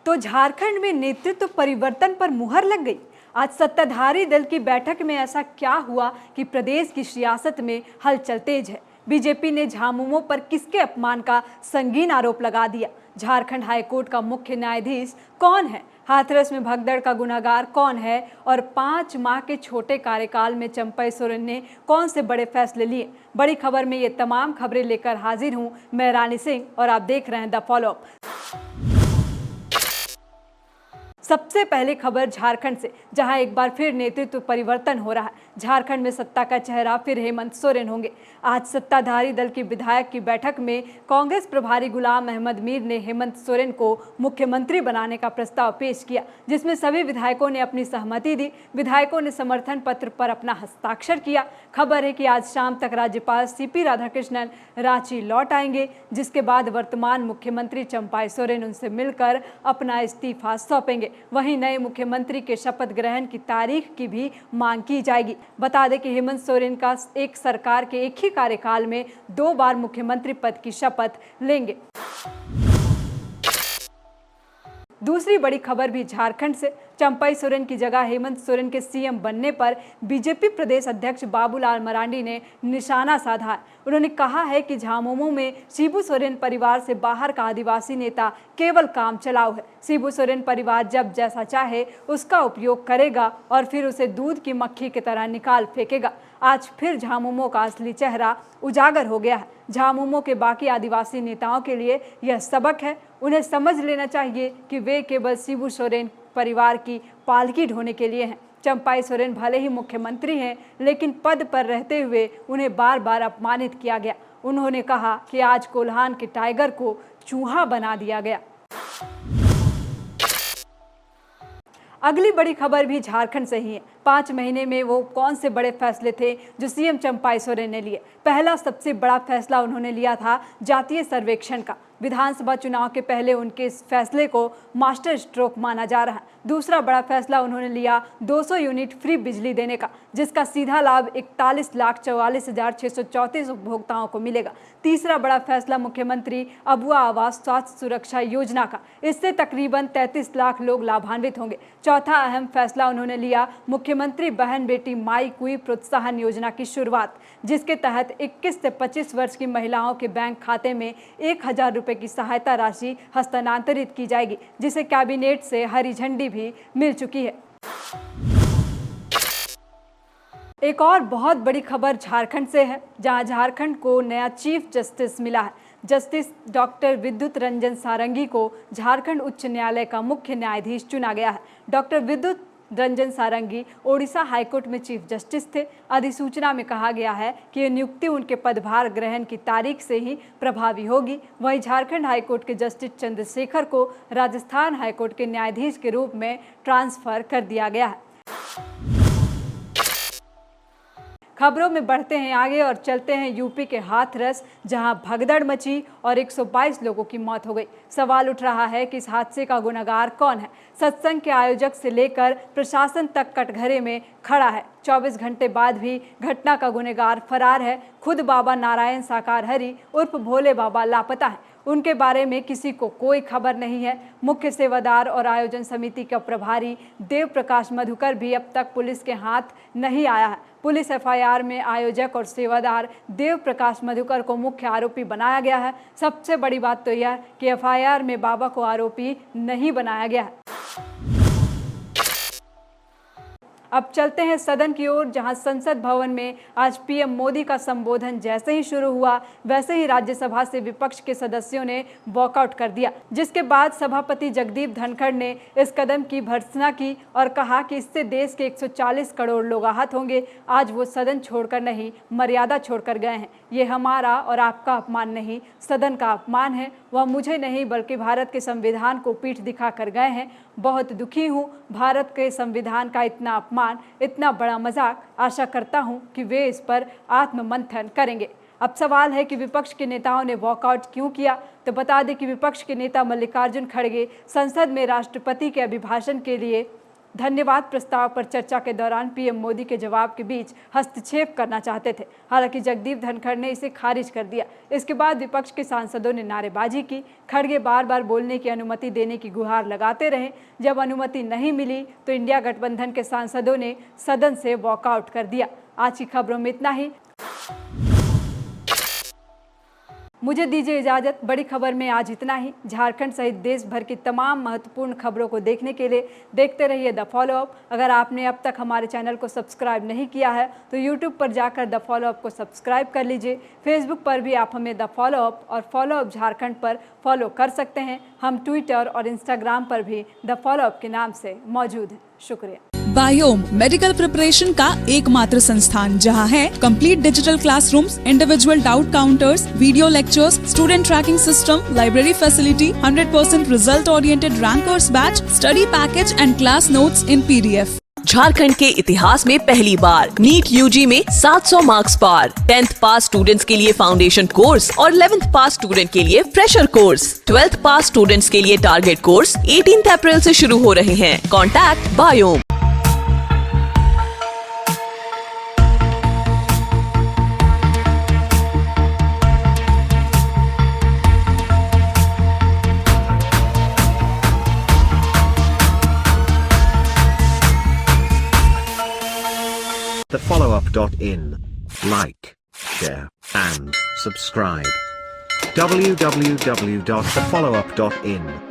तो झारखंड में नेतृत्व परिवर्तन पर मुहर लग गई। आज सत्ताधारी दल की बैठक में ऐसा क्या हुआ कि प्रदेश की सियासत में हलचल तेज है। बीजेपी ने झामुमो पर किसके अपमान का संगीन आरोप लगा दिया। झारखंड हाईकोर्ट का मुख्य न्यायाधीश कौन है, हाथरस में भगदड़ का गुनाहगार कौन है और 5 माह के छोटे कार्यकाल में चंपई सोरेन ने कौन से बड़े फैसले लिए। बड़ी खबर में ये तमाम खबरें लेकर हाजिर हूं मैं रानी सिंह और आप देख रहे हैं द फॉलो अप। सबसे पहले खबर झारखंड से, जहां एक बार फिर नेतृत्व परिवर्तन हो रहा है। झारखंड में सत्ता का चेहरा फिर हेमंत सोरेन होंगे। आज सत्ताधारी दल की विधायक की बैठक में कांग्रेस प्रभारी गुलाम अहमद मीर ने हेमंत सोरेन को मुख्यमंत्री बनाने का प्रस्ताव पेश किया, जिसमें सभी विधायकों ने अपनी सहमति दी। विधायकों ने समर्थन पत्र पर अपना हस्ताक्षर किया। खबर है कि आज शाम तक राज्यपाल सीपी राधाकृष्णन रांची लौट आएंगे, जिसके बाद वर्तमान मुख्यमंत्री चंपई सोरेन उनसे मिलकर अपना इस्तीफा सौंपेंगे। वहीं नए मुख्यमंत्री के शपथ ग्रहण की तारीख की भी मांग की जाएगी। बता दें कि हेमंत सोरेन का एक सरकार के एक ही कार्यकाल में 2 बार मुख्यमंत्री पद की शपथ लेंगे। दूसरी बड़ी खबर भी झारखंड से। चंपई सोरेन की जगह हेमंत सोरेन के सीएम बनने पर बीजेपी प्रदेश अध्यक्ष बाबूलाल मरांडी ने निशाना साधा है। उन्होंने कहा है कि झामुमो में शिबू सोरेन परिवार से बाहर का आदिवासी नेता केवल काम चलाऊ है। शिबू सोरेन परिवार जब जैसा चाहे उसका उपयोग करेगा और फिर उसे दूध की मक्खी की तरह निकाल फेंकेगा। आज फिर झामुमो का असली चेहरा उजागर हो गया है। झामुमो के बाकी आदिवासी नेताओं के लिए यह सबक है। उन्हें समझ लेना चाहिए कि वे केवल शिबू सोरेन परिवार की पालकी ढोने के लिए हैं। चंपई सोरेन भले ही मुख्यमंत्री हैं, लेकिन पद पर रहते हुए उन्हें बार बार अपमानित किया गया। उन्होंने कहा कि आज कोल्हान के टाइगर को चूहा बना दिया गया। अगली बड़ी खबर भी झारखंड से ही है। 5 महीने में वो कौन से बड़े फैसले थे जो सीएम चंपई सोरेन ने लिए। पहला सबसे बड़ा फैसला उन्होंने लिया था जातीय सर्वेक्षण का। विधानसभा चुनाव के पहले उनके इस फैसले को मास्टर स्ट्रोक माना जा रहा है। दूसरा बड़ा फैसला उन्होंने लिया 200 यूनिट फ्री बिजली देने का, जिसका सीधा लाभ 41,44,634 उपभोक्ताओं को मिलेगा। तीसरा बड़ा फैसला मुख्यमंत्री अबुआ आवास स्वास्थ्य सुरक्षा योजना का। इससे तकरीबन 33 लाख लोग लाभान्वित होंगे। चौथा अहम फैसला उन्होंने लिया मुख्यमंत्री बहन बेटी माई कुई प्रोत्साहन योजना की शुरुआत, जिसके तहत 21 से 25 वर्ष की महिलाओं के बैंक खाते में 1,000 रुपए की सहायता राशि हस्तांतरित की जाएगी, जिसे कैबिनेट से हरी झंडी भी मिल चुकी है। एक और बहुत बड़ी खबर झारखंड से है, जहां झारखंड को नया चीफ जस्टिस मिला है। जस्टिस डॉक्टर विद्युत रंजन सारंगी को झारखंड उच्च न्यायालय का मुख्य न्यायाधीश चुना गया है। डॉक्टर विद्युत रंजन सारंगी ओडिशा हाईकोर्ट में चीफ जस्टिस थे। अधिसूचना में कहा गया है कि यह नियुक्ति उनके पदभार ग्रहण की तारीख से ही प्रभावी होगी। वहीं झारखंड हाईकोर्ट के जस्टिस चंद्रशेखर को राजस्थान हाईकोर्ट के न्यायाधीश के रूप में ट्रांसफर कर दिया गया है। खबरों में बढ़ते हैं आगे और चलते हैं यूपी के हाथरस, जहां भगदड़ मची और 122 लोगों की मौत हो गई। सवाल उठ रहा है कि इस हादसे का गुनहगार कौन है। सत्संग के आयोजक से लेकर प्रशासन तक कटघरे में खड़ा है। 24 घंटे बाद भी घटना का गुनहगार फरार है। खुद बाबा नारायण साकार हरि उर्फ भोले बाबा लापता है। उनके बारे में किसी को कोई खबर नहीं है। मुख्य सेवादार और आयोजन समिति का प्रभारी देव प्रकाश मधुकर भी अब तक पुलिस के हाथ नहीं आया है। पुलिस एफआईआर में आयोजक और सेवादार देव प्रकाश मधुकर को मुख्य आरोपी बनाया गया है। सबसे बड़ी बात तो यह है कि एफआईआर में बाबा को आरोपी नहीं बनाया गया है। अब चलते हैं सदन की ओर, जहां संसद भवन में आज पीएम मोदी का संबोधन जैसे ही शुरू हुआ, वैसे ही राज्यसभा से विपक्ष के सदस्यों ने वॉकआउट कर दिया, जिसके बाद सभापति जगदीप धनखड़ ने इस कदम की भर्त्सना की और कहा कि इससे देश के 140 करोड़ लोग आहत होंगे। आज वो सदन छोड़कर नहीं, मर्यादा छोड़कर गए हैं। ये हमारा और आपका अपमान नहीं, सदन का अपमान है। वह मुझे नहीं बल्कि भारत के संविधान को पीठ दिखाकर गए हैं। बहुत दुखी हूँ। भारत के संविधान का इतना अपमान, इतना बड़ा मजाक। आशा करता हूँ कि वे इस पर आत्ममंथन करेंगे। अब सवाल है कि विपक्ष के नेताओं ने वॉकआउट क्यों किया। तो बता दें कि विपक्ष के नेता मल्लिकार्जुन खड़गे संसद में राष्ट्रपति के अभिभाषण के लिए धन्यवाद प्रस्ताव पर चर्चा के दौरान पीएम मोदी के जवाब के बीच हस्तक्षेप करना चाहते थे। हालांकि जगदीप धनखड़ ने इसे खारिज कर दिया। इसके बाद विपक्ष के सांसदों ने नारेबाजी की। खड़गे बार बार बोलने की अनुमति देने की गुहार लगाते रहे। जब अनुमति नहीं मिली तो इंडिया गठबंधन के सांसदों ने सदन से वॉकआउट कर दिया। आज की खबरों में इतना ही। मुझे दीजिए इजाजत। बड़ी खबर में आज इतना ही। झारखंड सहित देश भर की तमाम महत्वपूर्ण खबरों को देखने के लिए देखते रहिए द फॉलो अप। अगर आपने अब तक हमारे चैनल को सब्सक्राइब नहीं किया है तो यूट्यूब पर जाकर द फॉलो अप को सब्सक्राइब कर लीजिए। फेसबुक पर भी आप हमें द फॉलो अप और फॉलो अप झारखंड पर फॉलो कर सकते हैं। हम ट्विटर और इंस्टाग्राम पर भी द फॉलो अप के नाम से मौजूद हैं। शुक्रिया। बायोम मेडिकल प्रिपरेशन का एकमात्र संस्थान जहां है complete digital classrooms, individual doubt counters, video lectures, student tracking system, library facility, 100% result oriented rankers batch, study package and class notes in PDF। Jharkhand के इतिहास में पहली बार नीट यूजी में 700 मार्क्स पार। 10th पास स्टूडेंट्स के लिए फाउंडेशन कोर्स और 11th पास student के लिए फ्रेशर कोर्स। 12th पास स्टूडेंट्स के लिए टारगेट कोर्स 18 अप्रैल से शुरू हो रहे हैं। Contact biome. thefollowup.in. Like, share, and subscribe. www.thefollowup.in